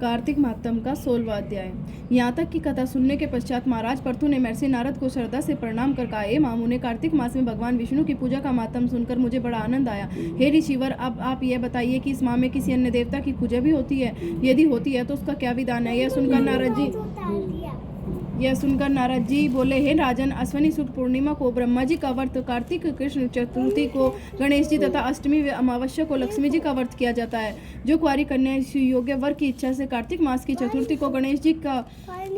कार्तिक महात्म का 16वां अध्याय। यहाँ तक की कथा सुनने के पश्चात महाराज पृथु ने महर्षि नारद को श्रद्धा से प्रणाम कर कहा, हे मामू, कार्तिक मास में भगवान विष्णु की पूजा का महात्म सुनकर मुझे बड़ा आनंद आया। हे ऋषिवर, अब आप यह बताइए कि इस माह में किसी अन्य देवता की पूजा भी होती है? यदि होती है तो उसका क्या विधान है? यह सुनकर नारद जी बोले, हे राजन, अश्विनी शुक्ल पूर्णिमा को ब्रह्मा जी का व्रत, कार्तिक कृष्ण चतुर्थी को गणेश जी तथा अष्टमी व अमावस्या को लक्ष्मी जी का व्रत किया जाता है। जो कुंवारी कन्या योग्य वर की इच्छा से कार्तिक मास की चतुर्थी को गणेश जी का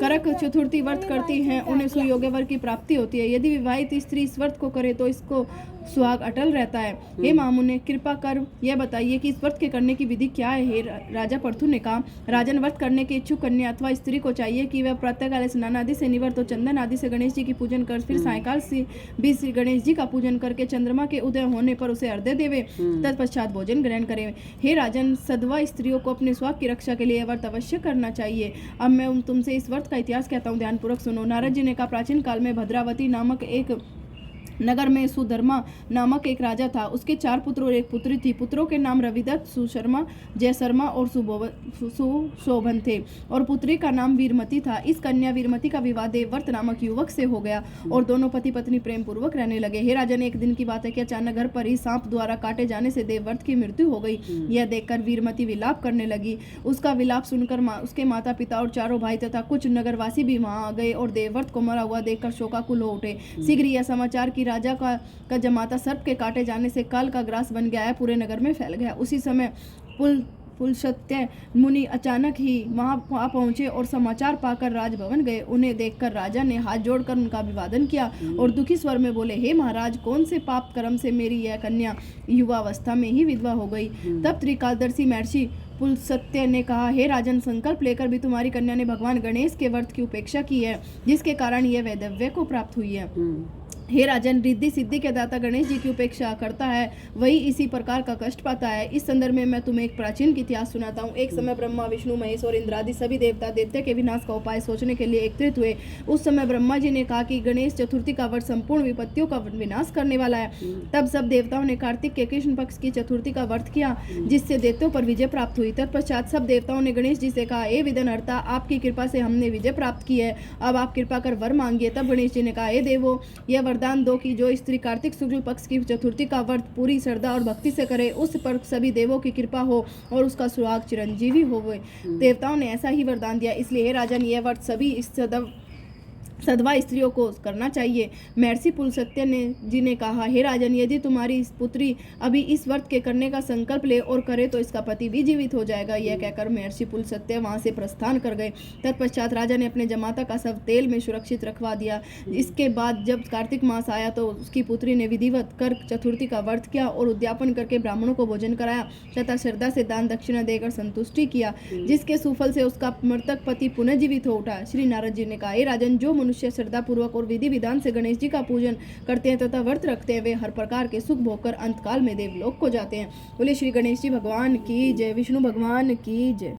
करक चतुर्थी व्रत करती हैं, उन्हें सुयोग्य वर की प्राप्ति होती है। यदि विवाहित स्त्री इस व्रत को करे तो इसको सुहाग अटल रहता है। हे मामू ने कृपा कर यह बताइए कि इस व्रत के करने की विधि क्या है? हे राजा पृथु ने कहा, राजन, व्रत करने के इच्छुक कन्या अथवा स्त्री को चाहिए कि वह प्रातःकाल स्नान आदि से निवृत्त हो चंदन आदि से गणेश जी की पूजन कर फिर सायकाल से भी श्री गणेश जी का पूजन करके चंद्रमा के उदय होने पर उसे अर्घ्य देवे, तत्पश्चात भोजन ग्रहण करे। हे राजन, सद्वा स्त्रियों को अपने स्वास्थ्य की रक्षा के लिए यह व्रत अवश्य करना चाहिए। अब मैं तुमसे इस व्रत का इतिहास कहता हूँ, ध्यानपूर्वक सुनो। नारद जी ने कहा, प्राचीन काल में भद्रावती नामक एक नगर में सुधर्मा नामक एक राजा था। उसके 4 पुत्र और 1 पुत्री थी। पुत्रों के नाम रविदत्त, सुशर्मा, जयशर्मा और सुशोभन थे और पुत्री का नाम वीरमती था। इस कन्या वीरमती का विवाह देवव्रत नामक युवक से हो गया और दोनों पति पत्नी प्रेम पूर्वक रहने लगे। हे राजन, एक दिन की बात है कि अचानक घर पर ही सांप द्वारा काटे जाने से देवव्रत की मृत्यु हो गई। यह देखकर वीरमती विलाप करने लगी। उसका विलाप सुनकर उसके माता पिता और 4 भाई तथा कुछ नगरवासी भी वहां आ गए और देवव्रत को मरा हुआ देखकर शोकाकुल हो उठे। शीघ्र यह समाचार कि राजा का जमाता सर्प के काटे जाने से काल का ग्रास बन गया है पूरे नगर में फैल गया। उसी समय पुलस्त्य मुनि अचानक ही वहां पहुंचे और समाचार पाकर राजभवन गए। उन्हें देखकर राजा ने हाथ जोड़कर उनका अभिवादन किया और दुखी स्वर में बोले, हे महाराज, कौन से पाप कर्म से मेरी यह कन्या युवावस्था में ही विधवा हो गई? तब त्रिकालदर्शी महर्षि पुलस्त्य ने कहा, हे राजन, संकल्प लेकर भी तुम्हारी कन्या ने भगवान गणेश के व्रत की उपेक्षा की है, जिसके कारण यह वैधव्य को प्राप्त हुई है। हे राजन, रिद्धि सिद्धि के दाता गणेश जी की उपेक्षा करता है, वही इसी प्रकार का कष्ट पाता है। इस संदर्भ में मैं तुम्हें एक प्राचीन इतिहास सुनाता हूँ। एक समय ब्रह्मा, विष्णु, महेश और इंद्रादि सभी देवता दैत्य के विनाश का उपाय सोचने के लिए एकत्रित हुए। उस समय ब्रह्मा जी ने कहा कि गणेश चतुर्थी का व्रत संपूर्ण विपत्तियों का विनाश करने वाला है। तब सब देवताओं ने कार्तिक के कृष्ण पक्ष की चतुर्थी का व्रत किया, जिससे दैत्यों पर विजय प्राप्त हुई। तत्पश्चात सब देवताओं ने गणेश जी से कहा, हे विघ्नहर्ता, आपकी कृपा से हमने विजय प्राप्त की है, अब आप कृपा कर वर मांगिए। तब गणेश जी ने कहा, हे देवो, यह वरदान दो कि जो स्त्री कार्तिक शुक्ल पक्ष की चतुर्थी का व्रत पूरी श्रद्धा और भक्ति से करे, उस पर सभी देवों की कृपा हो और उसका सुहाग चिरंजीवी होवे। देवताओं ने ऐसा ही वरदान दिया, इसलिए हे राजन, यह व्रत सभी सधवा स्त्रियों को करना चाहिए। महर्षि पुलस्त्य जी ने कहा, हे राजन, यदि तुम्हारी पुत्री अभी इस व्रत के करने का संकल्प ले और करे तो इसका पति भी जीवित हो जाएगा। यह कहकर महर्षि पुलस्त्य वहां से प्रस्थान कर गए। तत्पश्चात राजा ने अपने जमाता का शव तेल में सुरक्षित रखवा दिया। इसके बाद जब कार्तिक मास आया तो उसकी पुत्री ने विधिवत कर चतुर्थी का व्रत किया और उद्यापन करके ब्राह्मणों को भोजन कराया तथा श्रद्धा से दान दक्षिणा देकर संतुष्टि किया, जिसके सुफल से उसका मृतक पति पुनः जीवित हो उठा। श्री नारद जी ने कहा, हे राजन, जो मनुष्य श्रद्धा पूर्वक और विधि विधान से गणेश जी का पूजन करते हैं तथा व्रत रखते हैं, वे हर प्रकार के सुख भोगकर अंतकाल में देवलोक को जाते हैं। बोले श्री गणेश जी भगवान की जय, विष्णु भगवान की जय।